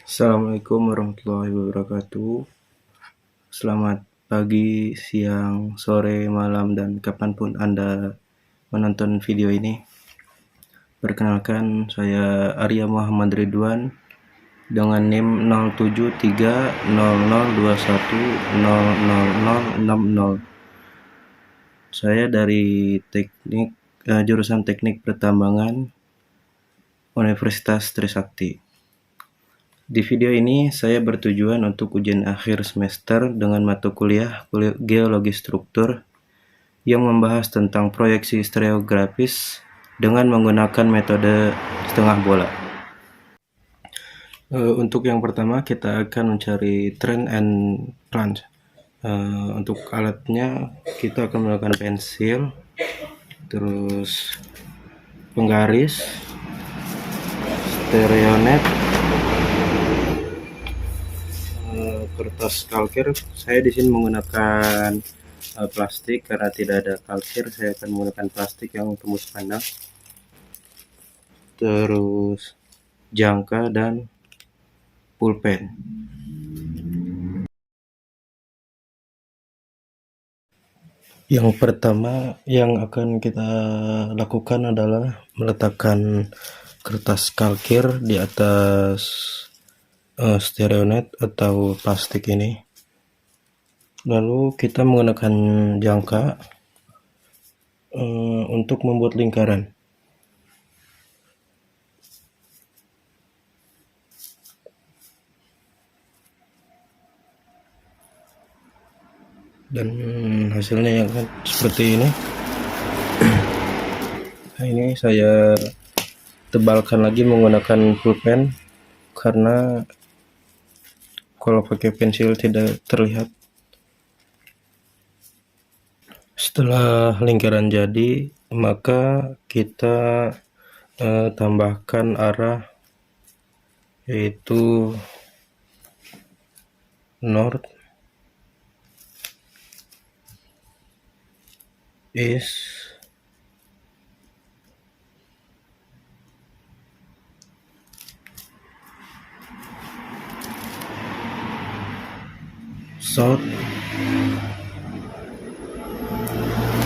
Assalamualaikum warahmatullahi wabarakatuh. Selamat pagi, siang, sore, malam, dan kapanpun Anda menonton video ini. Perkenalkan, saya Arya Muhammad Ridwan dengan NIM 073002100060. Saya dari jurusan Teknik Pertambangan Universitas Trisakti. Di video ini saya bertujuan untuk ujian akhir semester dengan mata kuliah Geologi Struktur yang membahas tentang proyeksi stereografis dengan menggunakan metode setengah bola. Untuk yang pertama kita akan mencari trend and plunge. Untuk alatnya kita akan menggunakan pensil, terus penggaris, stereonet, kertas kalkir. Saya di sini menggunakan plastik karena tidak ada kalkir. Saya akan menggunakan plastik yang tembus pandang. Terus jangka dan pulpen. Yang pertama yang akan kita lakukan adalah meletakkan kertas kalkir di atas stereonet atau plastik ini. Lalu kita menggunakan jangka untuk membuat lingkaran. Dan hasilnya yang seperti ini. Nah, ini saya tebalkan lagi menggunakan pulpen karena kalau pakai pensil tidak terlihat. Setelah lingkaran jadi, maka kita tambahkan arah, yaitu north, east, south,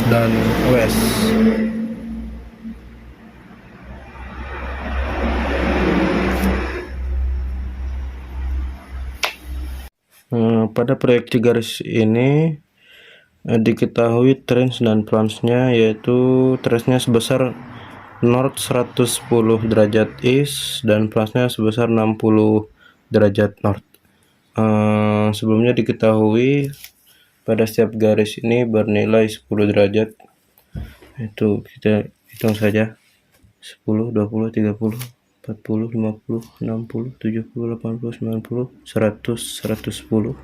dan west. Pada proyeksi garis ini diketahui trend dan plunge-nya, yaitu trend-nya sebesar north 110 derajat east dan plunge-nya sebesar 60 derajat north. Sebelumnya diketahui pada setiap garis ini bernilai 10 derajat. Itu kita hitung saja: 10, 20, 30, 40, 50, 60, 70, 80, 90, 100, 110.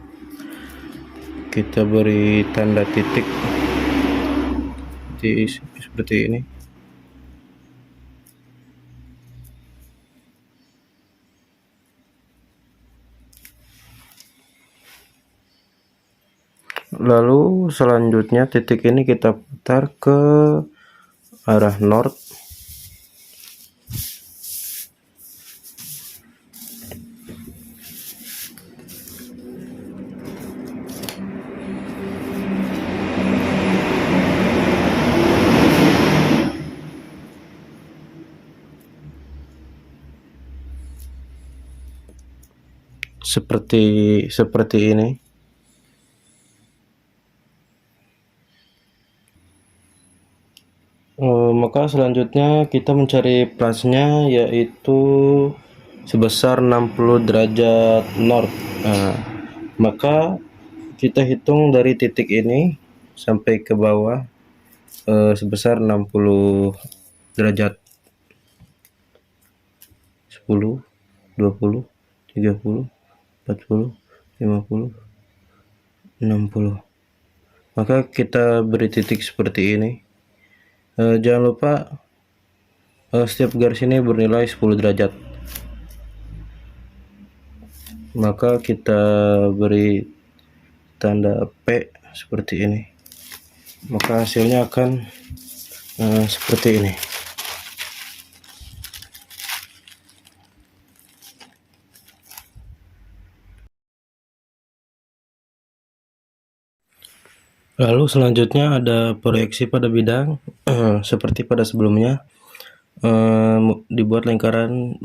Kita beri tanda titik seperti ini. Lalu selanjutnya titik ini kita putar ke arah north. Seperti ini. Maka selanjutnya kita mencari plusnya, yaitu sebesar 60 derajat north. Maka kita hitung dari titik ini sampai ke bawah sebesar 60 derajat. 10, 20, 30, 40, 50, 60. Maka kita beri titik seperti ini. Jangan lupa setiap garis ini bernilai 10 derajat. Maka kita beri tanda P seperti ini. Maka hasilnya akan seperti ini. Lalu selanjutnya ada proyeksi pada bidang seperti pada sebelumnya, dibuat lingkaran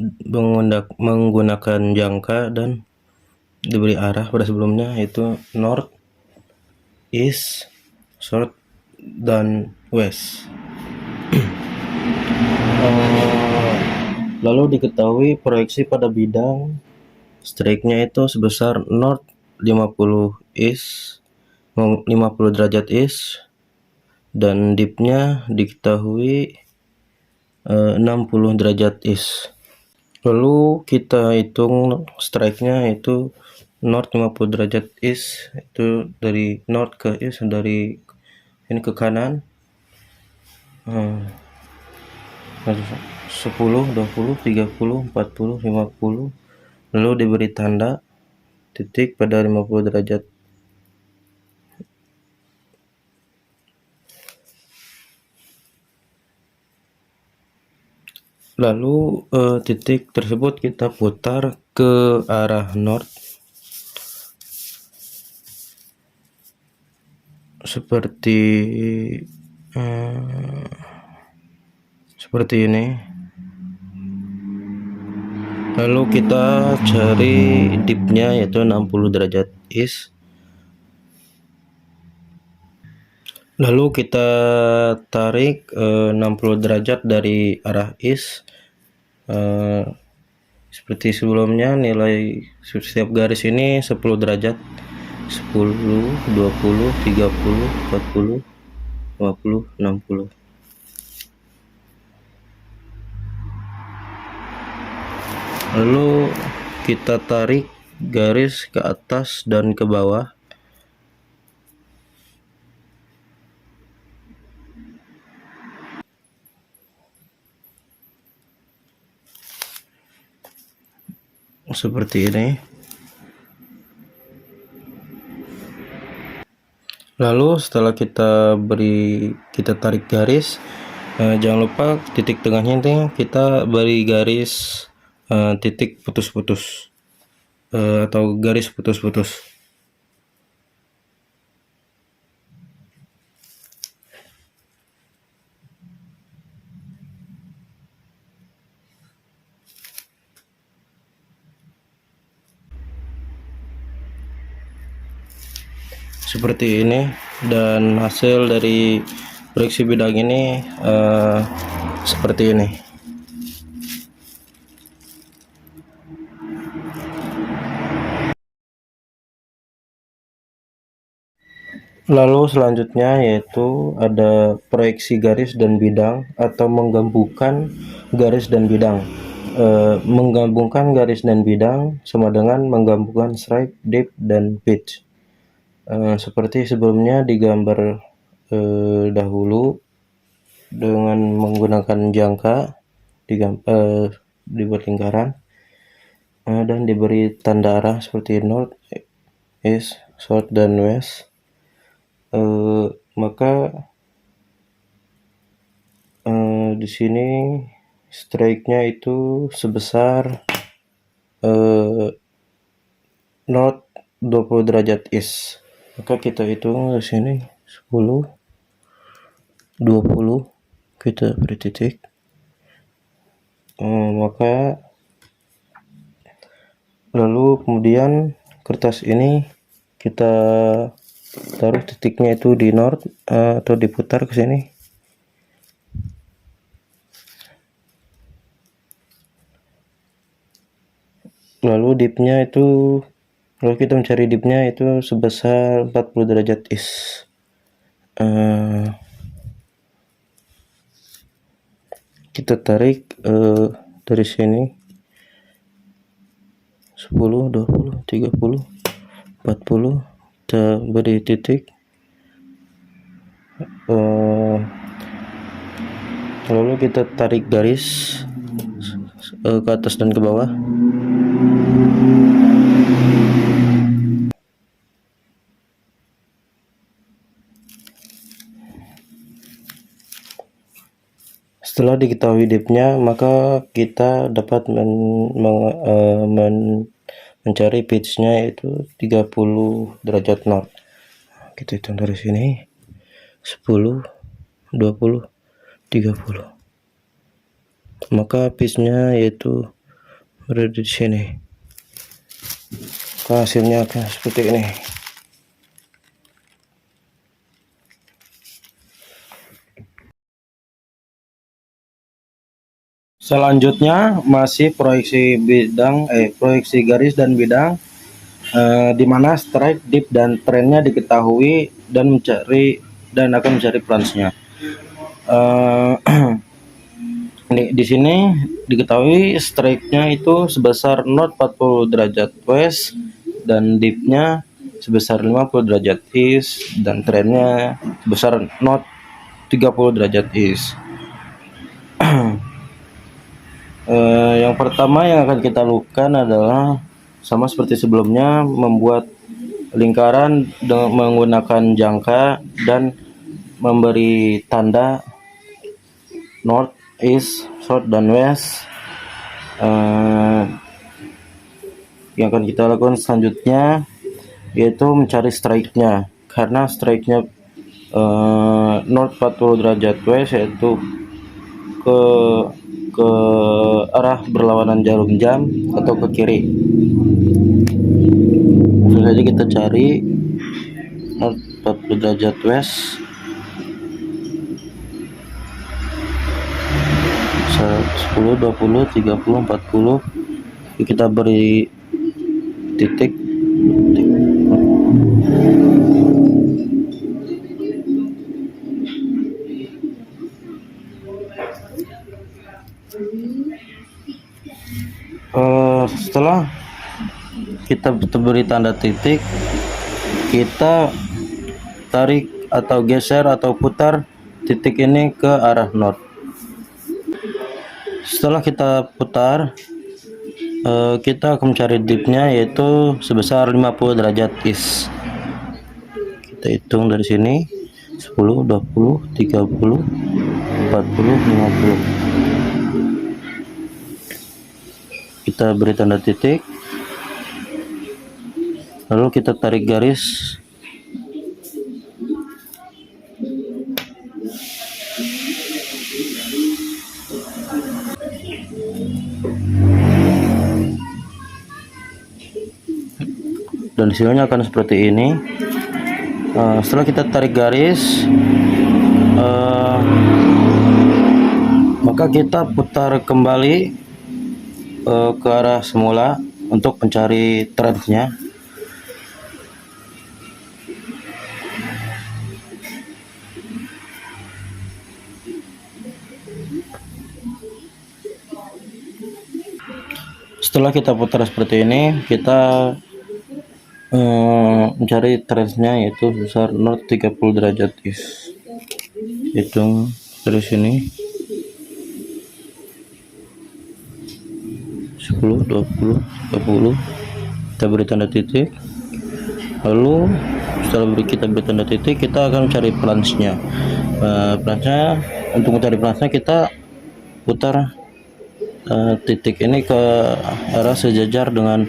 menggunakan jangka dan diberi arah pada sebelumnya, yaitu north, east, south, dan west. Lalu diketahui proyeksi pada bidang strike-nya itu sebesar north 50 east, 50 derajat east, dan dip-nya diketahui 60 derajat east. Lalu kita hitung strike-nya itu north 50 derajat east, itu dari north ke east, dari ini ke kanan, 10, 20, 30, 40, 50, lalu diberi tanda titik pada 50 derajat. Lalu titik tersebut kita putar ke arah north seperti ini. Lalu kita cari dipnya, yaitu 60 derajat east. Lalu kita tarik 60 derajat dari arah east. Seperti sebelumnya, nilai setiap garis ini 10 derajat, 10, 20, 30, 40, 50, 60. Lalu kita tarik garis ke atas dan ke bawah. Seperti ini. Lalu setelah kita tarik garis, jangan lupa titik tengahnya ini kita beri garis titik putus-putus atau garis putus-putus. Seperti ini, dan hasil dari proyeksi bidang ini seperti ini. Lalu selanjutnya yaitu ada proyeksi garis dan bidang atau menggabungkan garis dan bidang. Menggabungkan garis dan bidang sama dengan menggabungkan strike, dip, dan pitch. Seperti sebelumnya di gambar dahulu, dengan menggunakan jangka dibuat lingkaran dan diberi tanda arah seperti north, east, south, dan west. Maka di sini strike-nya itu sebesar north 20 derajat east. Maka kita hitung di sini 10, 20, kita beri titik. Maka lalu kemudian kertas ini kita taruh titiknya itu di north atau diputar ke sini. Lalu dipnya itu, kalau kita mencari dipnya itu sebesar 40 derajat east. Kita tarik dari sini 10, 20, 30, 40, kita beri titik. Lalu kita tarik garis ke atas dan ke bawah. Setelah diketahui dipnya, maka kita dapat mencari pitch-nya, yaitu 30 derajat north. kita hitung dari sini 10, 20, 30. Maka piece-nya yaitu berada di sini. Maka hasilnya akan seperti ini. Selanjutnya masih proyeksi proyeksi garis dan bidang, di mana strike, dip, dan trennya diketahui dan akan mencari plansnya. Di sini diketahui strike-nya itu sebesar 40 derajat west dan dip-nya sebesar 50 derajat east dan trennya sebesar 30 derajat east. Yang pertama yang akan kita lakukan adalah sama seperti sebelumnya, membuat lingkaran dengan menggunakan jangka dan memberi tanda north, east, south, dan west. Yang akan kita lakukan selanjutnya yaitu mencari strike-nya, karena strike-nya north 40 derajat west, yaitu ke arah berlawanan jarum jam atau ke kiri. Langsung saja kita cari north 40 derajat west, 10, 20, 30, 40. Kita beri titik. Setelah kita beri tanda titik, kita tarik atau geser atau putar titik ini ke arah north. Setelah kita putar, kita akan mencari dipnya yaitu sebesar 50 derajat east. Kita hitung dari sini 10, 20, 30, 40, 50. Kita beri tanda titik, lalu kita tarik garis. Dan hasilnya akan seperti ini. Setelah kita tarik garis, maka kita putar kembali ke arah semula untuk mencari trendnya. Setelah kita putar seperti ini, kita mencari trendnya yaitu sebesar 30 derajat east. Hitung dari sini 10, 20, 30. Kita beri tanda titik, lalu setelah kita beri tanda titik, kita akan mencari plansnya. Untuk mencari plansnya, kita putar titik ini ke arah sejajar dengan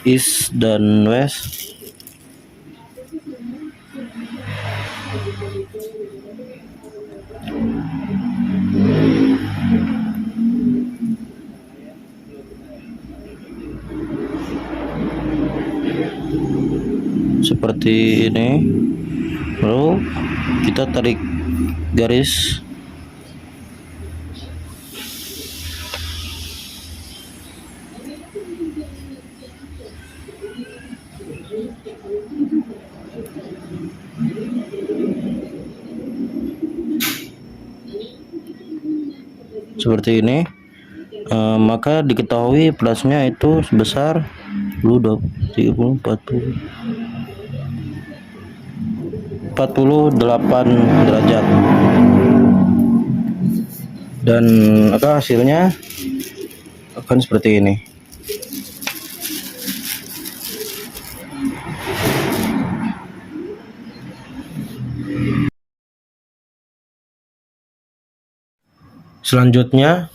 east dan west. Seperti ini. Lalu kita tarik garis. Seperti ini. Maka diketahui plusnya itu sebesar 10, 20, 30, 48 derajat, dan maka hasilnya akan seperti ini. Selanjutnya,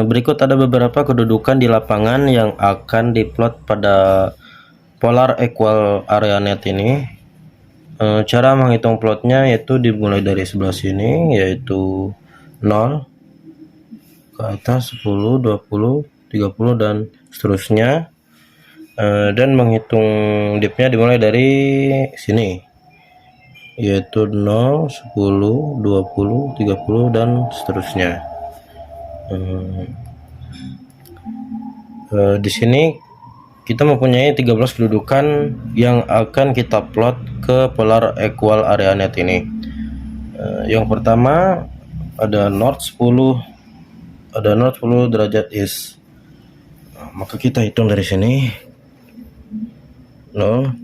berikut ada beberapa kedudukan di lapangan yang akan diplot pada Polar Equal Area Net ini. Cara menghitung plotnya yaitu dimulai dari sebelah sini, yaitu 0 ke atas, 10, 20, 30 dan seterusnya. Dan menghitung dipnya dimulai dari sini, yaitu 0, 10, 20, 30 dan seterusnya. Di sini kita mempunyai 13 kedudukan yang akan kita plot ke polar equal area net ini. Yang pertama ada north 10 derajat east. Maka kita hitung dari sini 0,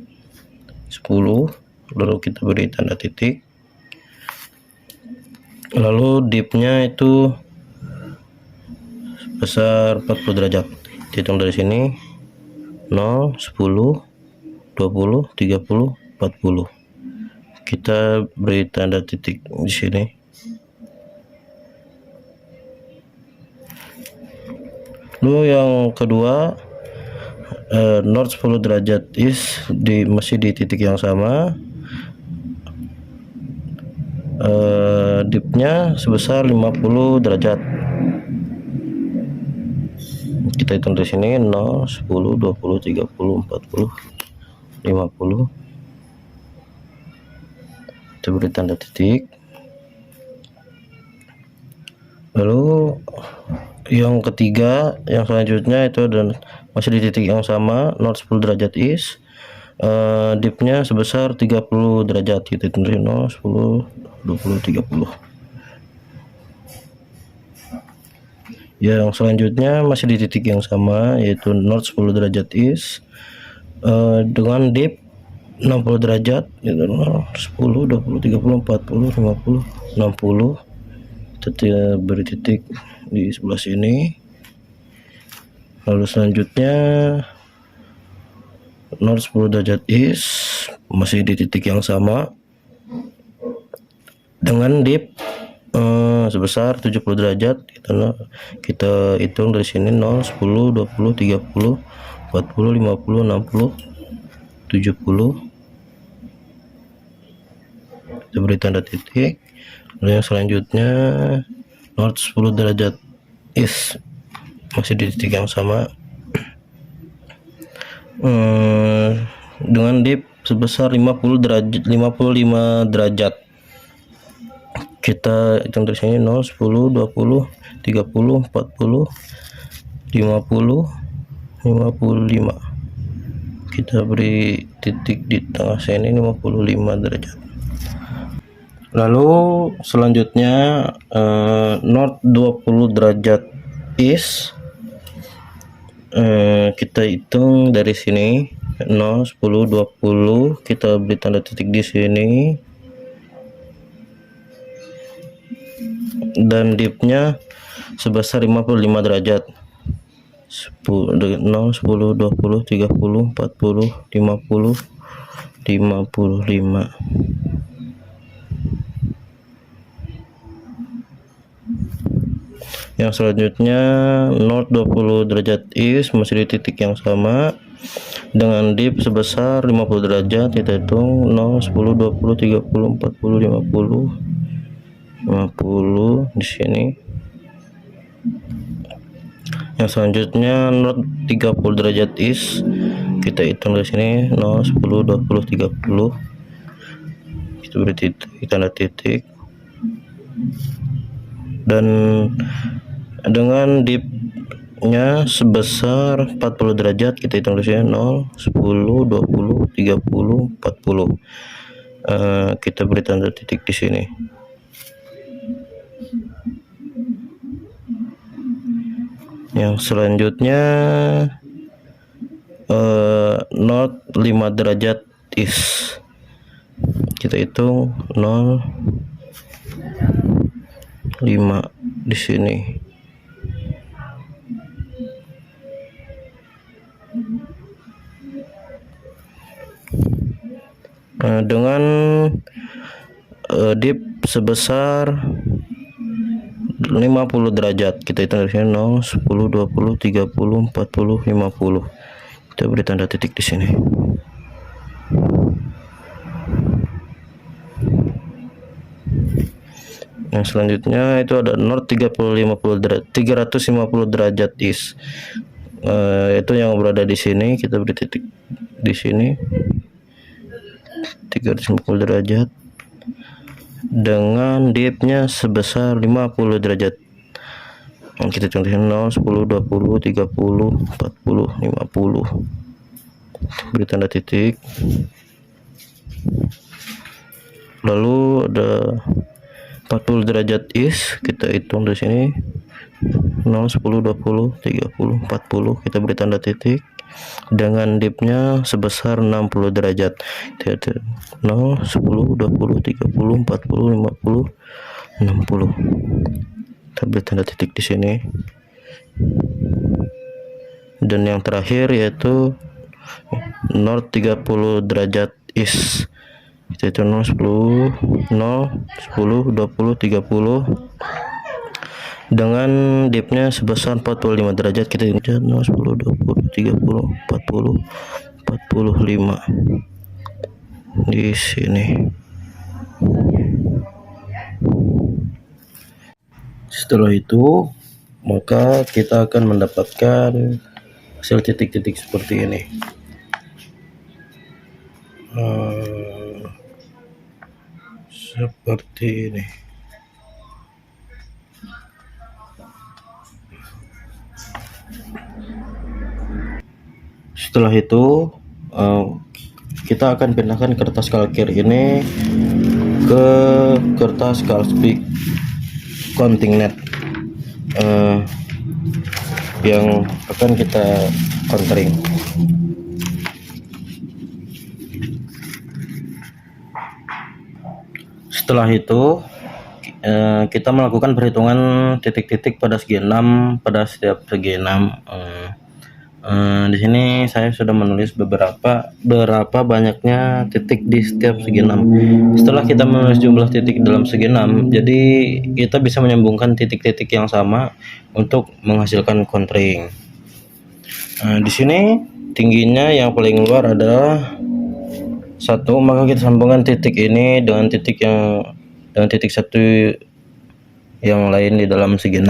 10, lalu kita beri tanda titik, lalu dipnya itu sebesar 40 derajat. Hitung dari sini 0, 10, 20, 30, 40. Kita beri tanda titik di sini. Lalu yang kedua, north 10 derajat east masih di titik yang sama. Dipnya sebesar 50 derajat. Kita hitung dari sini 0, 10, 20, 30, 40, 50. Kita beri tanda titik. Lalu yang ketiga, yang selanjutnya itu dan masih di titik yang sama, north 10 derajat east. Dipnya sebesar 30 derajat. Kita hitung dari 0, 10, 20, 30. Yang selanjutnya masih di titik yang sama, yaitu north 10 derajat east, dengan dip 60 derajat, yaitu 10, 20, 30, 40, 50, 60. Kita beri titik di sebelah sini. Lalu selanjutnya north 10 derajat east masih di titik yang sama dengan dip sebesar 70 derajat. Kita hitung dari sini 0, 10, 20, 30, 40, 50, 60, 70. Kita beri tanda titik. Lalu yang selanjutnya north 10 derajat east masih di titik yang sama dengan dip sebesar 55 derajat. Kita hitung dari sini 0, 10, 20, 30, 40, 50, 55. Kita beri titik di tengah sini 55 derajat. Lalu selanjutnya north 20 derajat east, kita hitung dari sini 0, 10, 20. Kita beri tanda titik di sini. Dan dipnya sebesar 55 derajat. 0, 10, 20, 30, 40, 50, 55. Yang selanjutnya north 20 derajat east masih di titik yang sama dengan dip sebesar 50 derajat. Kita hitung 0, 10, 20, 30, 40, 50, 50 di sini. Yang selanjutnya north 30 derajat east, kita hitung dari sini 0, 10, 20, 30. Kita beri titik, tanda titik. Dan dengan dipnya sebesar 40 derajat, kita hitung dari sini 0, 10, 20, 30, 40. Kita beri tanda titik di sini. Yang selanjutnya north 5 derajat east, kita hitung 0, 5 di sini. Dengan dip sebesar 50 derajat, kita hitung dari sini 0, 10, 20, 30, 40, 50. Kita beri tanda titik di sini. Yang selanjutnya itu ada North 350 derajat East. Itu yang berada di sini, kita beri titik di sini 350 derajat dengan depth-nya sebesar 50 derajat. Kita contohin 0, 10, 20, 30, 40, 50. Beri tanda titik. Lalu ada 40 derajat East, kita hitung di sini 0, 10, 20, 30, 40. Kita beri tanda titik dengan depth-nya sebesar 60 derajat. 0, 10, 20, 30, 40, 50, 60. Kita beri tanda titik di sini. Dan yang terakhir yaitu North 30 derajat East. Kita itu 0, 10, 20, 30 dengan depth-nya sebesar 45 derajat. Kita hitung 0, 10, 20, 30, 40, 45 di sini. Setelah itu maka kita akan mendapatkan hasil titik-titik seperti ini. Seperti ini. Setelah itu kita akan pindahkan kertas kalkir ini ke kertas Calspeak counting net yang akan kita contering. Setelah itu kita melakukan perhitungan titik-titik pada segi 6 pada setiap segi 6. Di sini saya sudah menulis berapa banyaknya titik di setiap segi 6. Setelah kita menulis jumlah titik dalam segi 6, jadi kita bisa menyambungkan titik-titik yang sama untuk menghasilkan contering. Di sini tingginya yang paling luar adalah 1, maka kita sambungkan titik ini dengan titik 1 yang lain di dalam segi 6.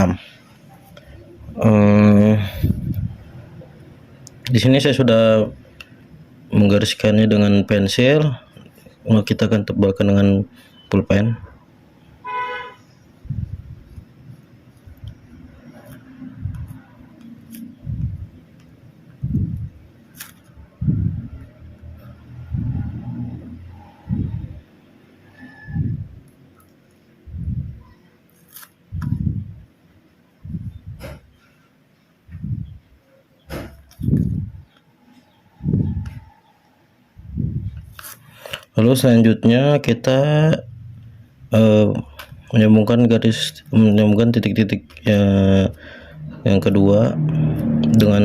Di sini saya sudah menggariskannya dengan pensil. Kita akan tebalkan dengan pulpen. Lalu selanjutnya kita menyambungkan titik-titik yang kedua dengan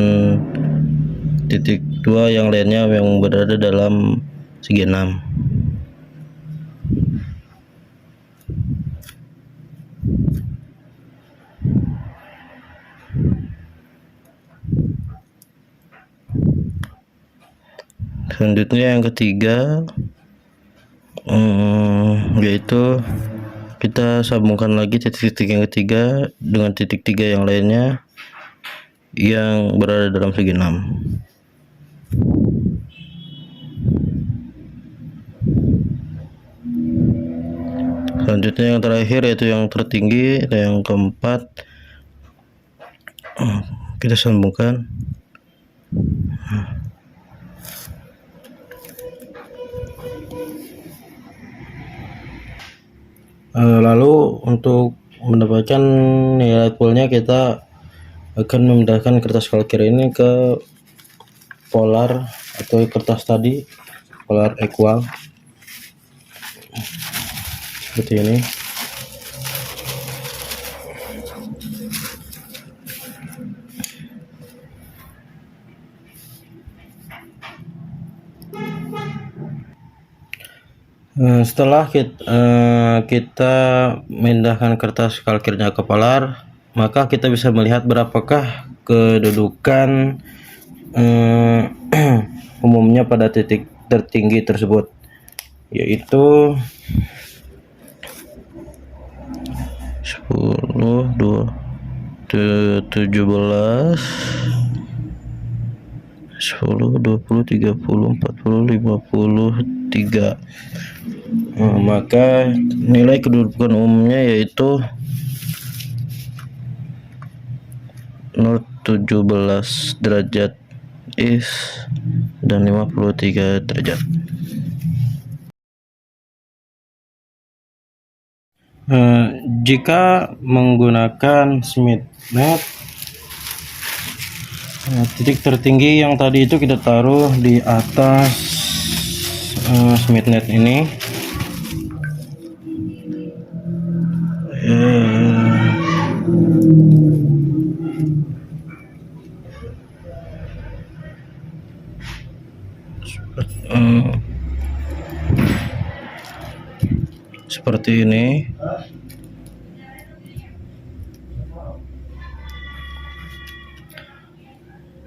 titik 2 yang lainnya yang berada dalam segi 6. Selanjutnya yang ketiga yaitu kita sambungkan lagi titik-titik yang ketiga dengan titik 3 yang lainnya yang berada dalam segi 6. Selanjutnya yang terakhir yaitu yang tertinggi dan yang keempat kita sambungkan. Lalu untuk mendapatkan nilai poolnya kita akan memindahkan kertas kalkir ini ke polar atau kertas tadi, polar equal seperti ini. Setelah kita memindahkan kertas kalkirnya ke polar, maka kita bisa melihat berapakah kedudukan umumnya pada titik tertinggi tersebut, yaitu 10 2 17 10 20 30 40 53. Maka nilai kedudukan umumnya yaitu 0,17 derajat is dan 53 derajat. Jika menggunakan SmithNet, titik tertinggi yang tadi itu kita taruh di atas SmithNet ini. Seperti ini.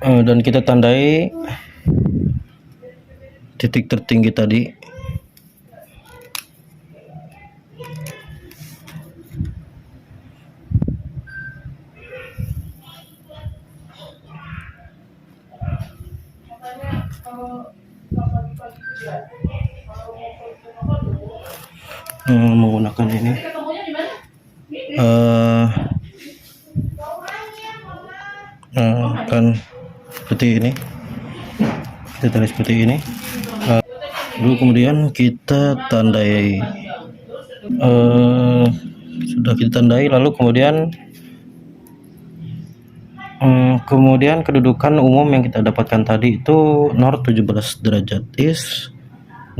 Dan kita tandai titik tertinggi tadi. Menggunakan ini kan seperti ini, kita tarik seperti ini. Lalu kemudian kita tandai, sudah kita tandai. Lalu kemudian kedudukan umum yang kita dapatkan tadi itu 0,17 derajat is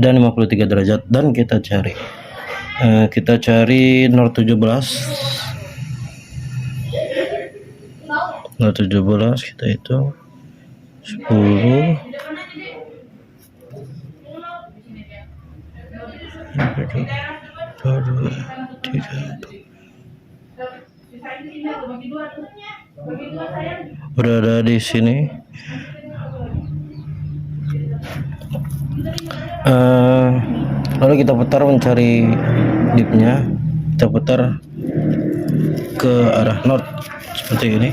dan 53 derajat, dan kita cari 0,17 kita itu 10 2 3 berada di sini. Lalu kita putar mencari dipnya, kita putar ke arah north seperti ini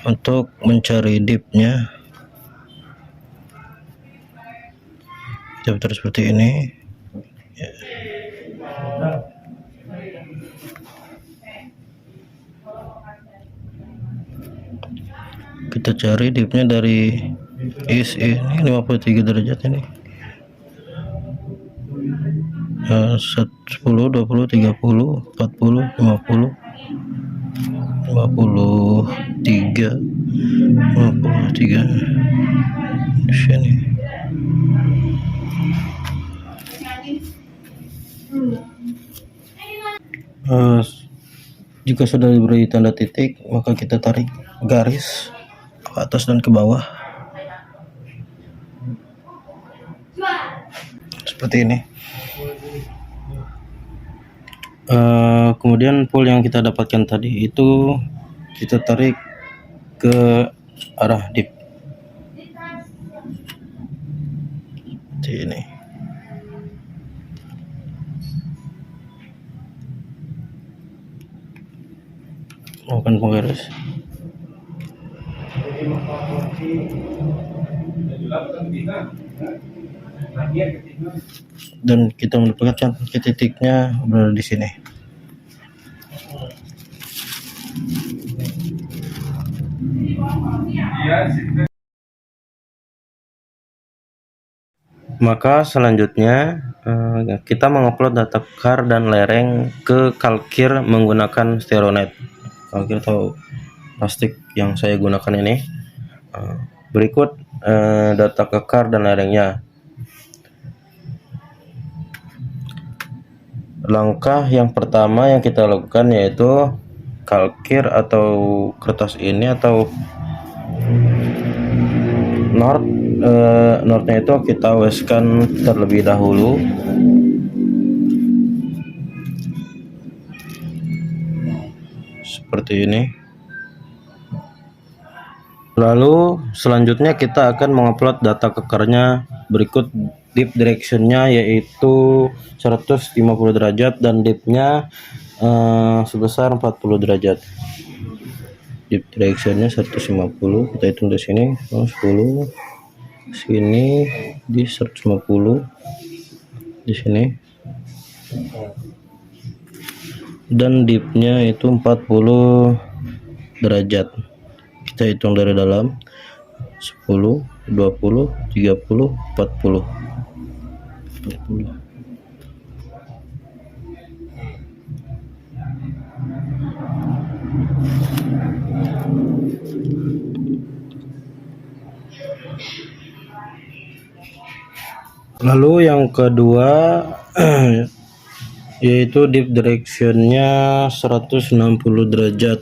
untuk mencari dipnya. Kita putar seperti ini ya. Kita cari dipnya dari is ini 53 derajat ini. 10, 20, 30, 40, 50, 53 di sini. Jika sudah diberi tanda titik, maka kita tarik garis ke atas dan ke bawah seperti ini. Kemudian pool yang kita dapatkan tadi itu kita tarik ke arah dip seperti ini. Bukan penggaris. Dan kita mendapatkan titiknya berada di sini. Maka selanjutnya kita mengupload data car dan lereng ke Kalkir menggunakan Stereonet. Kalkir atau plastik yang saya gunakan ini. Berikut data ke car dan lerengnya. Langkah yang pertama yang kita lakukan yaitu Kalkir atau kertas ini atau Nordnya itu kita oleskan terlebih dahulu. Seperti ini. Lalu selanjutnya kita akan mengupload data kekernya berikut Dip directionnya yaitu 150 derajat dan dipnya sebesar 40 derajat. Dip directionnya 150, kita hitung di sini 10, sini di 150, di sini, dan dipnya itu 40 derajat. Kita hitung dari dalam 10, 20, 30, 40. Lalu yang kedua yaitu dip directionnya 160 derajat.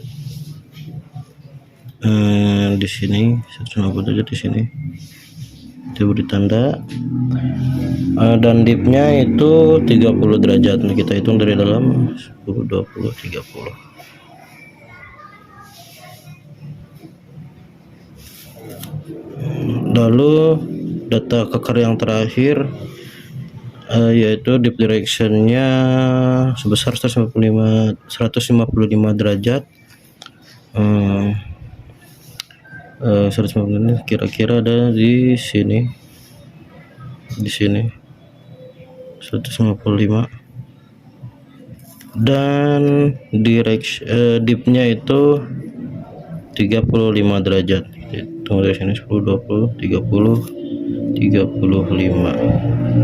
Di sini 160 derajat, di sini kita beri tanda, dan dipnya itu 30 derajat. Nah, kita hitung dari dalam 10, 20, 30. Lalu data kekar yang terakhir yaitu dip directionnya sebesar 155 derajat. 150 kira-kira ada di sini, 155, dan dipnya itu 35 derajat. Hitung dari sini 10, 20, 30, 35.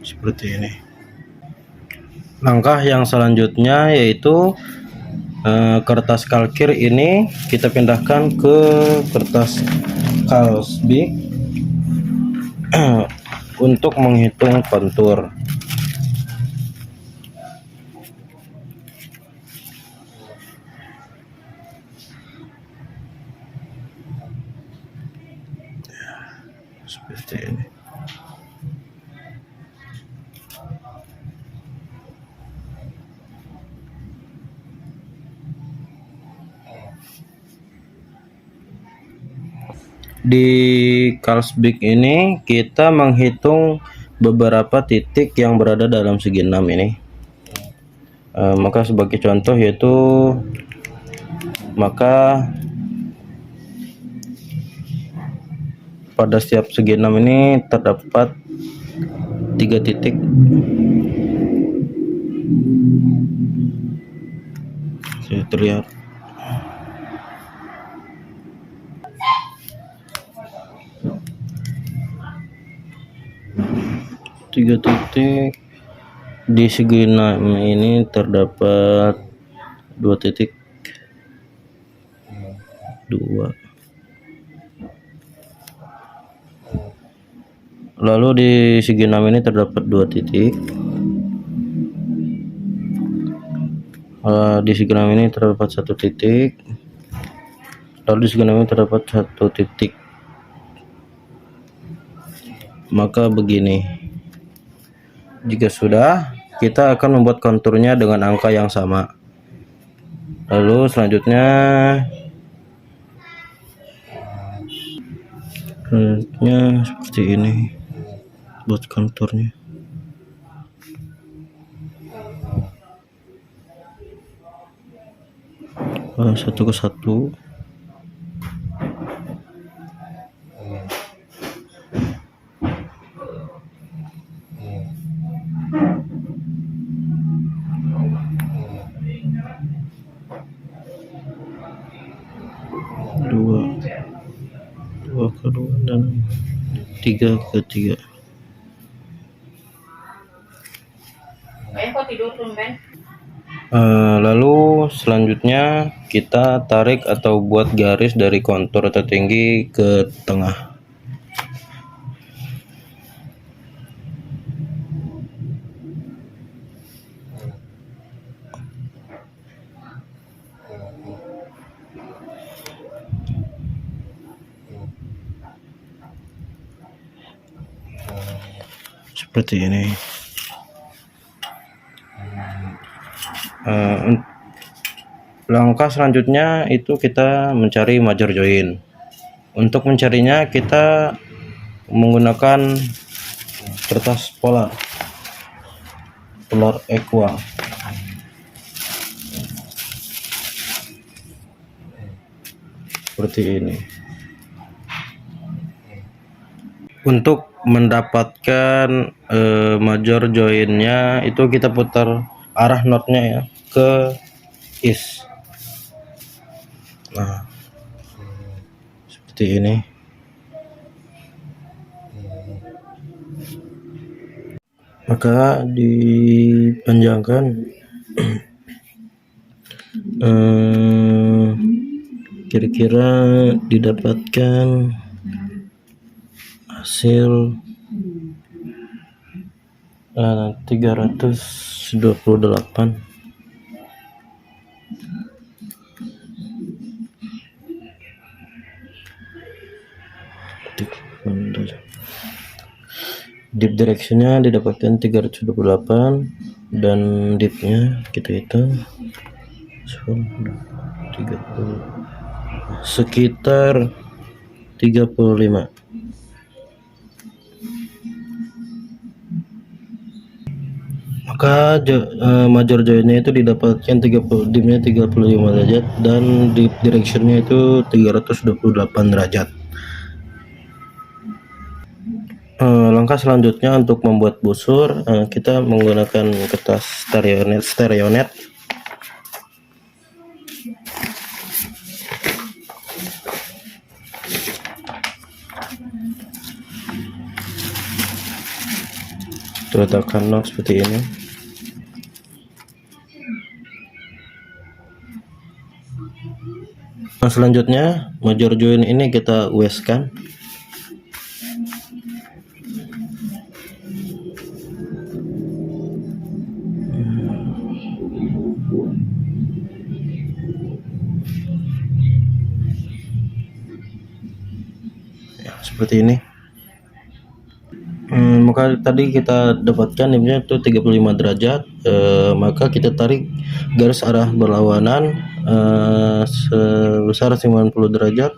Seperti ini. Langkah yang selanjutnya yaitu kertas kalkir ini kita pindahkan ke kertas kalsbik untuk menghitung kontur. Seperti ini. Di kalsbik ini kita menghitung beberapa titik yang berada dalam segi 6 ini. Maka sebagai contoh yaitu pada setiap segi 6 ini terdapat 3 titik. Sudah terlihat. Tiga titik. Di segi 6 ini terdapat 2 titik. 2. Lalu di segi 6 ini terdapat 2 titik. Di segi 6 ini terdapat 1 titik. Lalu di segi 6 ini terdapat 1 titik. Maka begini, jika sudah, kita akan membuat konturnya dengan angka yang sama. Lalu selanjutnya seperti ini buat konturnya. Satu ke satu. Dua ke dua dan 3 ke 3. Lalu selanjutnya kita tarik atau buat garis dari kontur tertinggi ke tengah. Seperti ini. Langkah selanjutnya itu kita mencari major join. Untuk mencarinya kita menggunakan kertas polar aqua. Seperti ini. Untuk mendapatkan major joinnya itu kita putar arah knotnya ya ke is. Nah, seperti ini. Maka dipanjangkan kira-kira didapatkan hasil 328. Deep directionnya didapatkan 328 dan deepnya kita hitung 30, sekitar 35. Maka major joinnya itu didapatkan 30, deepnya 35 derajat dan deep directionnya itu 328 derajat. Langkah selanjutnya untuk membuat busur, kita menggunakan kertas stereonet. Letakkan knot seperti ini. Nah, selanjutnya major join ini kita ueskan. Ya, seperti ini. Maka tadi kita dapatkan deepnya itu 35 derajat, maka kita tarik garis arah berlawanan sebesar 90 derajat,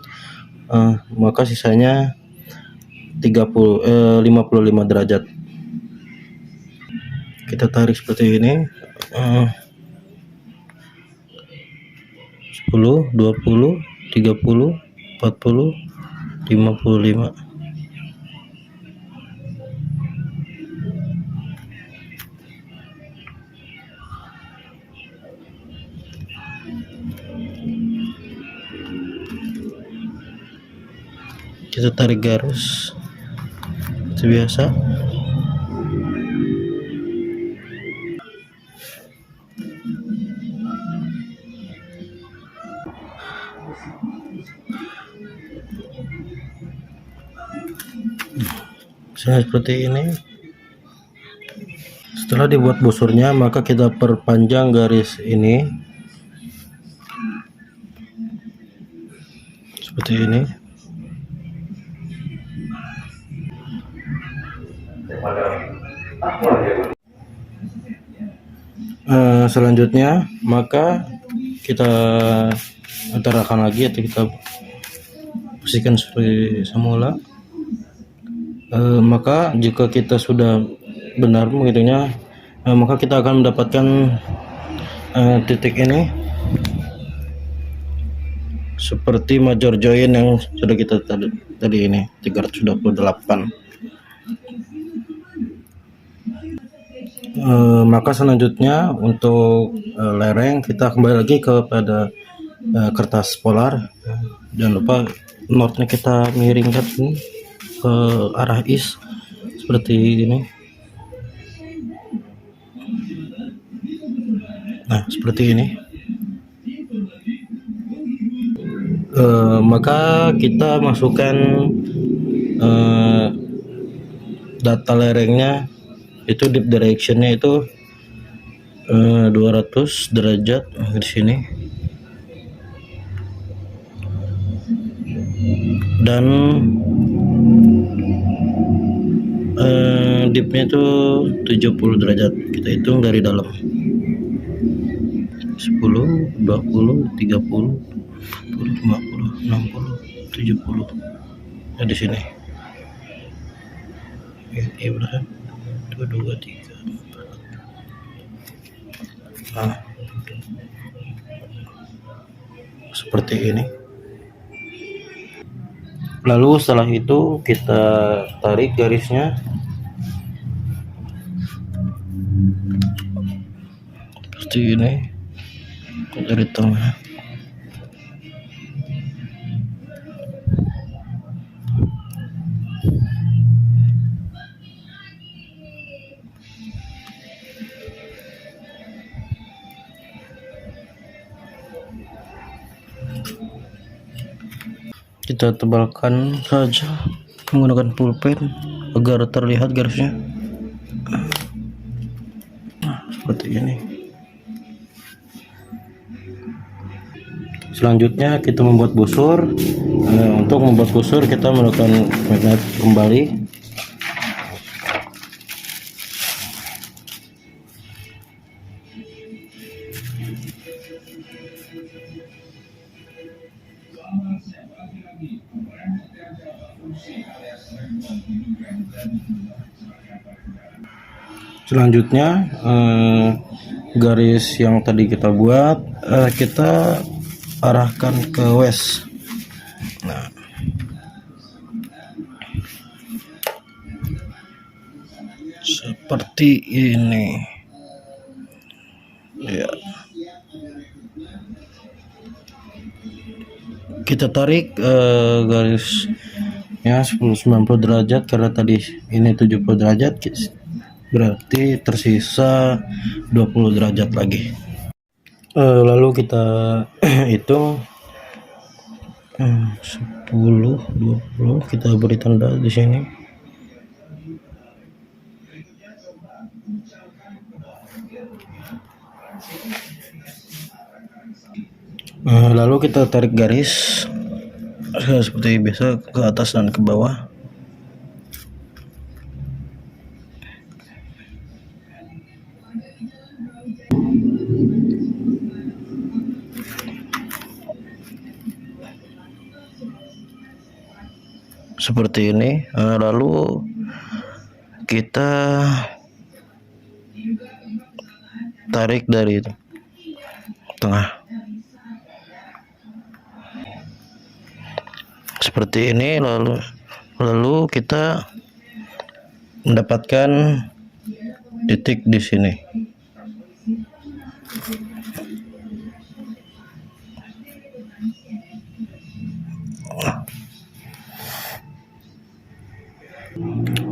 maka sisanya 55 derajat. Kita tarik seperti ini, 10, 20, 30, 40, 55. Kita tarik garis seperti biasa. Seperti ini. Setelah dibuat busurnya, maka kita perpanjang garis ini seperti ini. Selanjutnya maka kita utarakan lagi atau kita posisikan seperti semula. Maka jika kita sudah benar menghitungnya, maka kita akan mendapatkan titik ini seperti major join yang sudah kita tadi ini 328. Maka selanjutnya untuk lereng kita kembali lagi kepada kertas polar. Jangan lupa knotnya kita miringkan ini ke arah is seperti ini. Nah, seperti ini. Maka kita masukkan data lerengnya, itu deep directionnya itu 200 derajat di sini, dan deepnya itu 70 derajat. Kita hitung dari dalam. 10, 20, 30, 40, 50, 60, 70. Nah, di sini. Iya benar kan? 1, 2, 3, 4. Nah, seperti ini. Lalu setelah itu kita tarik garisnya seperti ini dari tengah. Kita tebalkan saja menggunakan pulpen agar terlihat garisnya. Nah, seperti ini. Selanjutnya kita membuat busur. Untuk membuat busur kita melakukan magnet kembali. Selanjutnya garis yang tadi kita buat kita arahkan ke west. Nah, seperti ini ya. Kita tarik garisnya 90 derajat karena tadi ini 70 derajat, berarti tersisa 20 derajat lagi. Lalu kita hitung 10, 20, kita beri tanda di sini. Lalu kita tarik garis seperti biasa ke atas dan ke bawah. Seperti ini. Lalu kita tarik dari tengah seperti ini. Lalu kita mendapatkan titik di sini.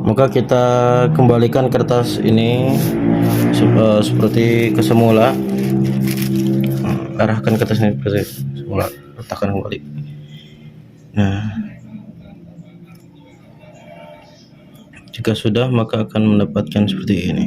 Maka kita kembalikan kertas ini seperti kesemula. Arahkan kertas ini seperti semula, letakkan kembali. Nah, jika sudah maka akan mendapatkan seperti ini.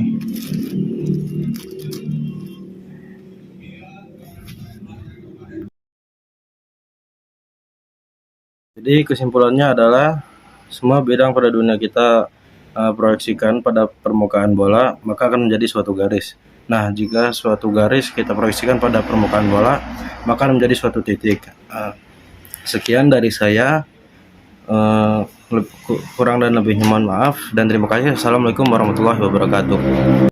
Jadi kesimpulannya adalah semua bidang pada dunia kita proyeksikan pada permukaan bola, maka akan menjadi suatu garis. Nah, jika suatu garis kita proyeksikan pada permukaan bola, maka akan menjadi suatu titik. Sekian dari saya, kurang dan lebihnya mohon maaf, dan terima kasih. Assalamualaikum warahmatullahi wabarakatuh.